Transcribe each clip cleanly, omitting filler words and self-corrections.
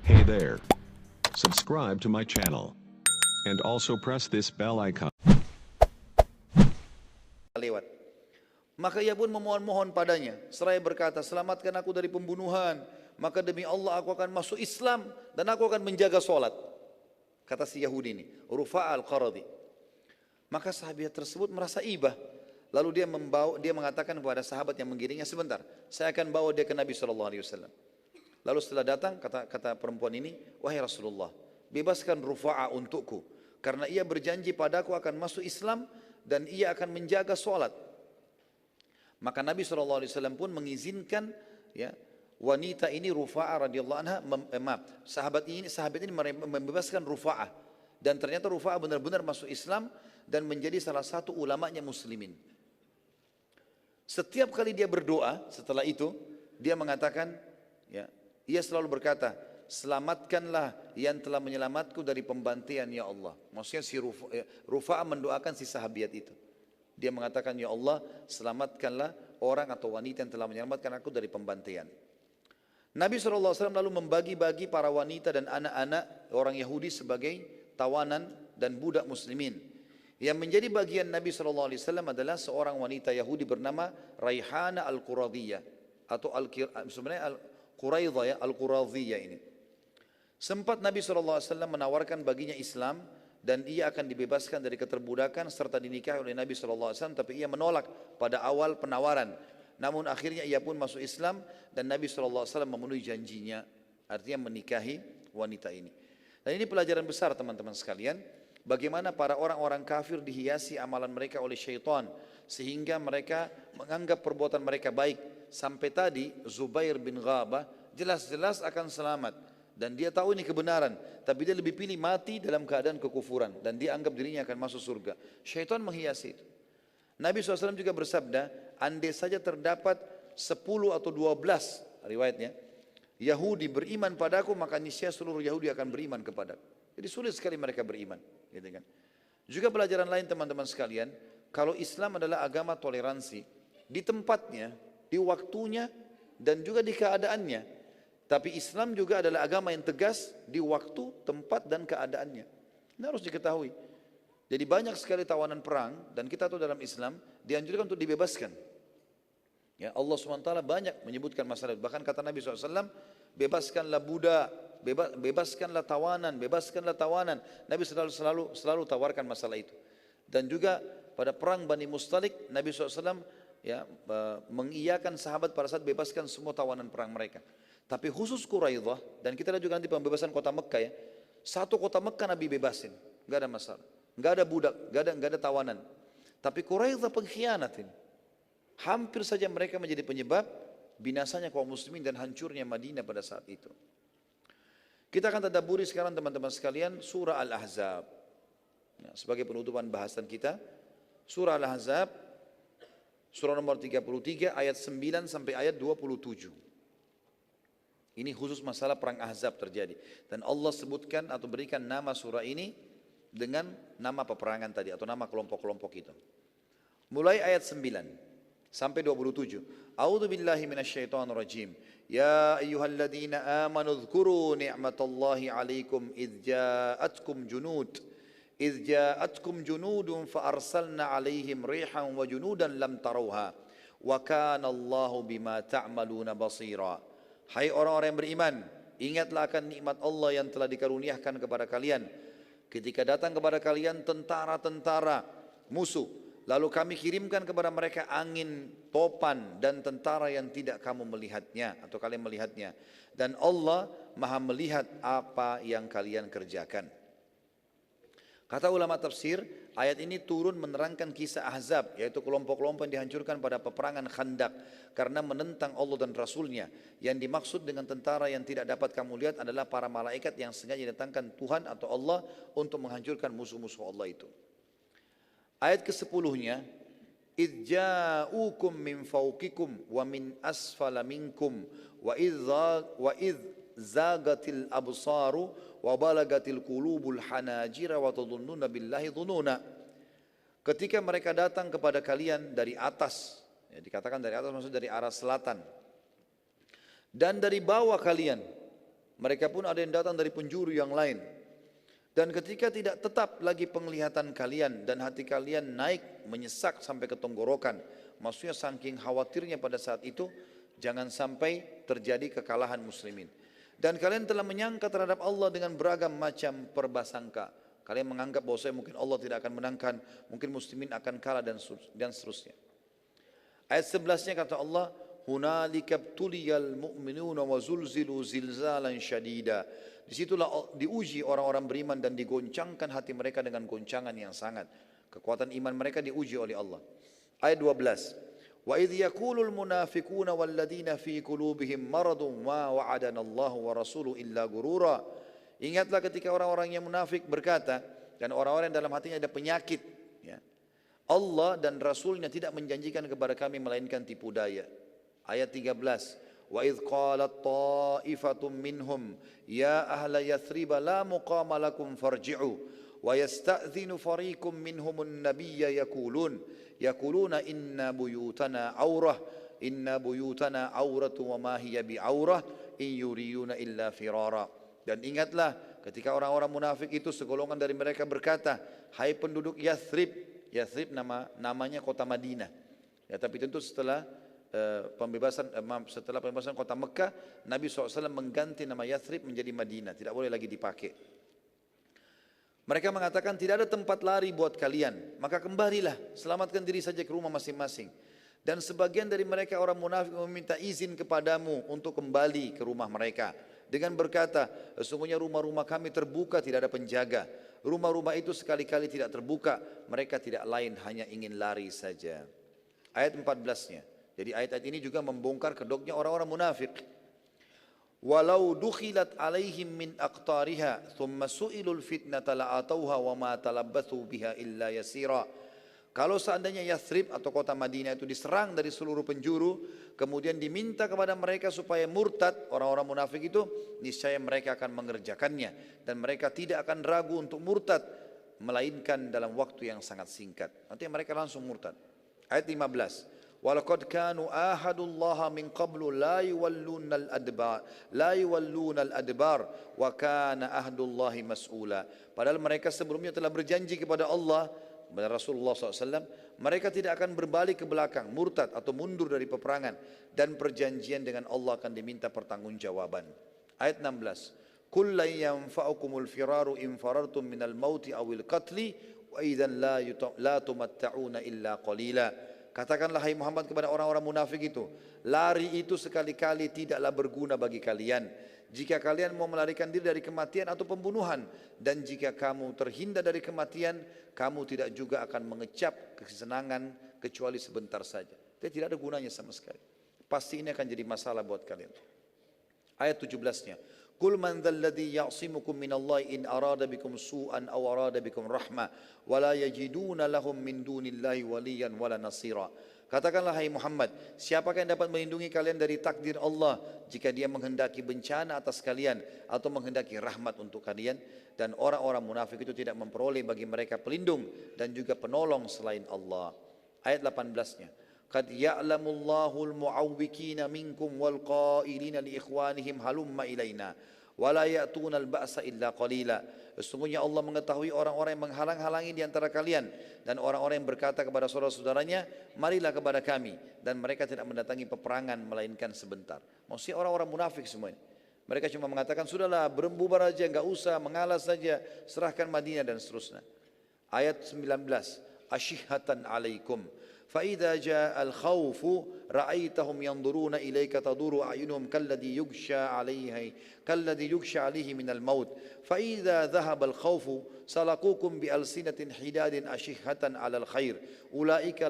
Hey there. Subscribe to my channel. And also press this bell icon. Lewat. Maka ia pun memohon-mohon padanya, seraya berkata, selamatkan aku dari pembunuhan, maka demi Allah aku akan masuk Islam dan aku akan menjaga solat. Kata si Yahudi ini, Rufa' al-Qaradi. Maka sahabat tersebut merasa ibah. Lalu dia mengatakan kepada sahabat yang menggiringnya, sebentar, saya akan bawa dia ke Nabi SAW. Lalu setelah datang, kata perempuan ini, wahai Rasulullah, bebaskan Rufa'a untukku, karena ia berjanji padaku akan masuk Islam dan ia akan menjaga solat. Maka Nabi SAW pun mengizinkan ya, wanita ini Rufa'ah radhiyallahu anha, sahabat ini membebaskan Rufa'ah. Dan ternyata Rufa'ah benar-benar masuk Islam dan menjadi salah satu ulamanya muslimin. Setiap kali dia berdoa setelah itu, dia mengatakan, ya, ia selalu berkata, selamatkanlah yang telah menyelamatku dari pembantaian ya Allah. Maksudnya si Rufa'ah mendoakan si sahabiat itu. Dia mengatakan, ya Allah, selamatkanlah orang atau wanita yang telah menyelamatkan aku dari pembantaian. Nabi SAW lalu membagi-bagi para wanita dan anak-anak orang Yahudi sebagai tawanan dan budak muslimin. Yang menjadi bagian Nabi SAW adalah seorang wanita Yahudi bernama Raihana al-Quradiyah. Atau sebenarnya Al-Quraidah ya, Al-Quradiyah ini. Sempat Nabi SAW menawarkan baginya Islam dan ia akan dibebaskan dari keterbudakan serta dinikahi oleh Nabi SAW, tapi ia menolak pada awal penawaran. Namun akhirnya ia pun masuk Islam dan Nabi SAW memenuhi janjinya, artinya menikahi wanita ini. Dan ini pelajaran besar teman-teman sekalian, bagaimana para orang-orang kafir dihiasi amalan mereka oleh syaitan, sehingga mereka menganggap perbuatan mereka baik. Sampai tadi Zubair bin Ghabah jelas-jelas akan selamat. Dan dia tahu ini kebenaran, tapi dia lebih pilih mati dalam keadaan kekufuran. Dan dia anggap dirinya akan masuk surga. Syaitan menghiasi itu. Nabi SAW juga bersabda, andai saja terdapat 10 atau 12 riwayatnya, Yahudi beriman padaku, maka niscaya seluruh Yahudi akan beriman kepadaku. Jadi sulit sekali mereka beriman. Gitu kan. Juga pelajaran lain teman-teman sekalian, kalau Islam adalah agama toleransi, di tempatnya, di waktunya, dan juga di keadaannya. Tapi Islam juga adalah agama yang tegas di waktu, tempat, dan keadaannya. Ini harus diketahui. Jadi banyak sekali tawanan perang, dan kita tahu dalam Islam, dianjurkan untuk dibebaskan. Ya, Allah SWT banyak menyebutkan masalah itu. Bahkan kata Nabi SAW, bebaskanlah budak, bebaskanlah tawanan, bebaskanlah tawanan. Nabi selalu tawarkan masalah itu. Dan juga pada perang Bani Mustalik, Nabi SAW ya, mengiyakan sahabat pada saat bebaskan semua tawanan perang mereka. Tapi khusus Quraidah, dan kita lihat juga nanti pembebasan kota Mekah ya, satu kota Mekah Nabi bebasin, nggak ada masalah, nggak ada budak, nggak ada tawanan. Tapi Quraidah pengkhianat ini, hampir saja mereka menjadi penyebab binasanya kaum muslimin dan hancurnya Madinah pada saat itu. Kita akan tadabburi sekarang teman-teman sekalian surah Al-Ahzab. Ya, sebagai penutupan bahasan kita, surah Al-Ahzab, surah nomor 33 ayat 9 sampai ayat 27. Ini khusus masalah perang Ahzab terjadi. Dan Allah sebutkan atau berikan nama surah ini dengan nama peperangan tadi atau nama kelompok-kelompok itu. Mulai ayat 9 sampai 27. A'udzu billahi minasyaitonir rajim. Ya ayyuhalladzina amanu dzkuru ni'matallahi 'alaikum idz ja'atkum junudun fa arsalna 'alaihim rihan wa junudan lam tarawha wa kana Allahu bima ta'maluna basira. Hai orang-orang yang beriman, ingatlah akan nikmat Allah yang telah dikaruniakan kepada kalian. Ketika datang kepada kalian tentara-tentara musuh, lalu kami kirimkan kepada mereka angin topan dan tentara yang tidak kamu melihatnya atau kalian melihatnya. Dan Allah maha melihat apa yang kalian kerjakan. Kata ulama tafsir, ayat ini turun menerangkan kisah Ahzab, yaitu kelompok-kelompok yang dihancurkan pada peperangan Khandak karena menentang Allah dan Rasulnya. Yang dimaksud dengan tentara yang tidak dapat kamu lihat adalah para malaikat yang sengaja didatangkan Tuhan atau Allah untuk menghancurkan musuh-musuh Allah itu. Ayat ke-10-nya, إِذْ جَاءُوكُمْ مِنْ فَوْقِكُمْ وَمِنْ أَسْفَلَ مِنْكُمْ وَإِذْ زَاغَتِ الْأَبْصَارُ وَبَلَغَتِ الْقُلُوبُ الْحَنَاجِرَ وَتَظُنُّونَ بِاللَّهِ ظُنُونَ. Ketika mereka datang kepada kalian dari atas, ya, dikatakan dari atas maksud dari arah selatan, dan dari bawah kalian, Mereka pun ada yang datang dari penjuru yang lain. Dan ketika tidak tetap lagi penglihatan kalian dan hati kalian naik menyesak sampai ke tenggorokan, maksudnya saking khawatirnya pada saat itu, jangan sampai terjadi kekalahan muslimin. Dan kalian telah menyangka terhadap Allah dengan beragam macam perbasangka. Kalian menganggap bahwa mungkin Allah tidak akan menangkan, mungkin muslimin akan kalah dan seterusnya. Ayat 11-nya kata Allah, hunalika btuliyal mu'minuna wa zulzilu zilzalan syadida. Disitulah diuji orang-orang beriman dan digoncangkan hati mereka dengan goncangan yang sangat. Kekuatan iman mereka diuji oleh Allah. Ayat 12. Wa idh yaqulul munafiquna walladzina fi qulubihim maradun ma wa'adana Allah wa rasuluhu illa gurura. Ingatlah ketika orang-orang yang munafik berkata, dan orang-orang yang dalam hatinya ada penyakit, ya. Allah dan Rasulnya tidak menjanjikan kepada kami melainkan tipu daya. Ayat 13. Wa idh qalat ta'ifatum minhum ya ahla yathriba la muqama lakum farji'u wa yasta'dhinu fariqum minhumun nabiyya yaquluna inna buyutana auratu wa ma hiya bi'aurah in yuriduna illa firara. Dan ingatlah ketika orang-orang munafik itu segolongan dari mereka berkata, hai penduduk Yathrib, Yathrib namanya kota Madinah. Ya, tapi tentu setelah pembebasan kota Mekah, Nabi SAW mengganti nama Yathrib menjadi Madinah, tidak boleh lagi dipakai. Mereka mengatakan tidak ada tempat lari buat kalian, maka kembalilah, selamatkan diri saja ke rumah masing-masing. Dan sebagian dari mereka orang munafik meminta izin kepadamu untuk kembali ke rumah mereka dengan berkata, sesungguhnya rumah-rumah kami terbuka, tidak ada penjaga. Rumah-rumah itu sekali-kali tidak terbuka, mereka tidak lain hanya ingin lari saja. Ayat 14-nya. Jadi ayat-ayat ini juga membongkar kedoknya orang-orang munafik. Walau dukhilat alaihim min aqtariha thumma su'ilul fitnata la'atauha wa ma talabbathu biha illa yasira. Kalau seandainya Yathrib atau kota Madinah itu diserang dari seluruh penjuru, kemudian diminta kepada mereka supaya murtad, orang-orang munafik itu, niscaya mereka akan mengerjakannya. Dan mereka tidak akan ragu untuk murtad, melainkan dalam waktu yang sangat singkat. Nanti mereka langsung murtad. Ayat 15. Walaqad kanu ahadullaha min qablu la yuwalluna al-adbar wa kana ahdullahi mas'ula. Padahal mereka sebelumnya telah berjanji kepada Allah, kepada Rasulullah SAW, mereka tidak akan berbalik ke belakang, murtad atau mundur dari peperangan, dan perjanjian dengan Allah akan diminta pertanggungjawaban. Ayat 16. Qul lan yanfa'ukumul firaru in farartum minal mauti awil qatli wa idzan la tumatta'una illa qalila. Katakanlah hai Muhammad kepada orang-orang munafik itu, lari itu sekali-kali tidaklah berguna bagi kalian jika kalian mau melarikan diri dari kematian atau pembunuhan, dan jika kamu terhindar dari kematian, kamu tidak juga akan mengecap kesenangan kecuali sebentar saja. Jadi tidak ada gunanya sama sekali. Pasti ini akan jadi masalah buat kalian. Ayat 17-nya. Qul man dzalladzi ya'simukum minallahi in arada bikum su'an aw arada bikum rahmah wa la yajiduna lahum min dunillahi waliyan wala nasira. Katakanlah hai Muhammad, siapakah yang dapat melindungi kalian dari takdir Allah jika dia menghendaki bencana atas kalian atau menghendaki rahmat untuk kalian? Dan orang-orang munafik itu tidak memperoleh bagi mereka pelindung dan juga penolong selain Allah. Ayat 18-nya. Qad ya'lamullahu al-mu'awwikina minkum wal qailina li ikhwanihim halumma ilaina wa la ya'tuna al-ba'sa illa qalila. Sesungguhnya Allah mengetahui orang-orang yang menghalang-halangi di antara kalian dan orang-orang yang berkata kepada saudara-saudaranya, marilah kepada kami, dan mereka tidak mendatangi peperangan melainkan sebentar. Maksudnya orang-orang munafik semua ini. Mereka cuma mengatakan, sudahlah berembubar aja, enggak usah, mengalah saja, serahkan Madinah dan seterusnya. Ayat 19, asyihatan alaikum. فإذا جاء الخوف رأيتهم ينظرون إليك تدور أعينهم كالذي يغشى عليه من الموت فإذا ذهب الخوف سلقوكم بألسنة حداد أشحة على الخير أولئك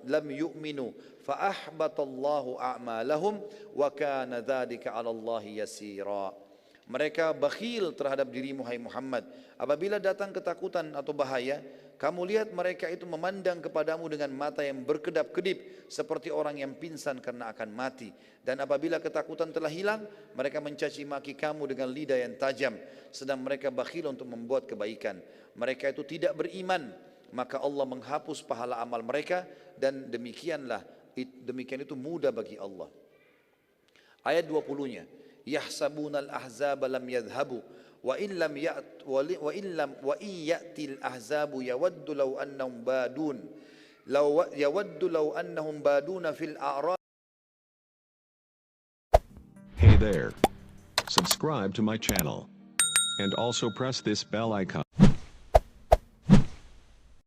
لم يؤمنوا فأحبط الله أعمالهم وكان ذلك على الله يسيرا. Mereka bakhil terhadap dirimu hai Muhammad. Apabila datang ketakutan atau bahaya, kamu lihat mereka itu memandang kepadamu dengan mata yang berkedap-kedip seperti orang yang pingsan karena akan mati. Dan apabila ketakutan telah hilang, mereka mencaci maki kamu dengan lidah yang tajam, sedang mereka bakhil untuk membuat kebaikan. Mereka itu tidak beriman, maka Allah menghapus pahala amal mereka, dan demikian itu mudah bagi Allah. Ayat 20-nya. yahsabunal ahzaba lam yadhhabu wa in ya'til ahzabu yawaddu law annahum baduna fil a'rab. Hey there. Subscribe to my channel. And also press this bell icon.